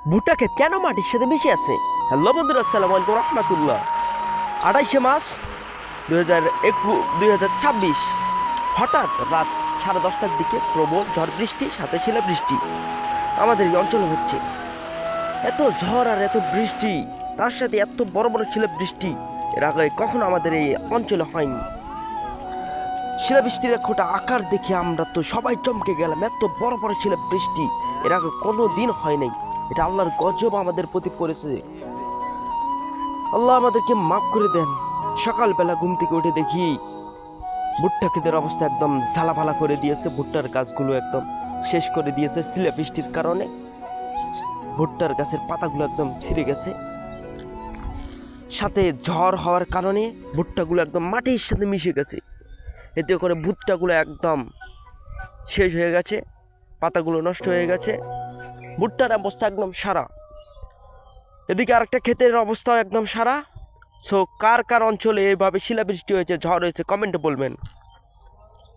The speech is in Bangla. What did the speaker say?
ভুট্টা ক্ষেত কেন মাটির সাথে মিশে আছে? হ্যালো বন্ধুরা, আসসালামু আলাইকুম রহমতুল্লাহ। 28শে মার্চ 2026, হঠাৎ রাত 10:30টার দিকে প্রবল ঝড় বৃষ্টি সাথে শিলাবৃষ্টি আমাদের এই অঞ্চলে হচ্ছে। এত ঝড় আর এত বৃষ্টি, তার সাথে এত বড় বড় শিলাবৃষ্টি এর আগে কখনো আমাদের এই অঞ্চলে হয়নি। শিলাবৃষ্টির একটা আকার দেখে আমরা তো সবাই চমকে গেলাম। এত বড় বড় শিলাবৃষ্টি এর আগে কোনো দিন হয় নাই। এটা আল্লাহর গজব আমাদের প্রতি পড়েছে। আল্লাহ আমাদেরকে মাফ করে দেন। সকালবেলা ঘুম থেকে উঠে দেখি ভুট্টা ক্ষেতের অবস্থা একদম ঝালাফালা করে দিয়েছে। ভুট্টার গাছগুলো একদম শেষ করে দিয়েছে শিলাবৃষ্টির কারণে। ভুট্টার গাছের পাতাগুলো একদম ছিঁড়ে গেছে। সাথে ঝড় হওয়ার কারণে ভুট্টাগুলো একদম মাটির সাথে মিশে গেছে। এতে করে ভুট্টাগুলো একদম শেষ হয়ে গেছে, পাতাগুলো নষ্ট হয়ে গেছে। ভুট্টার অবস্থা একদম সারা। এদিকে আরেকটা ক্ষেতের অবস্থাও একদম সারা। সো কার কার অঞ্চলে এইভাবে শিলাবৃষ্টি হয়েছে, ঝড় হয়েছে, কমেন্টে বলবেন।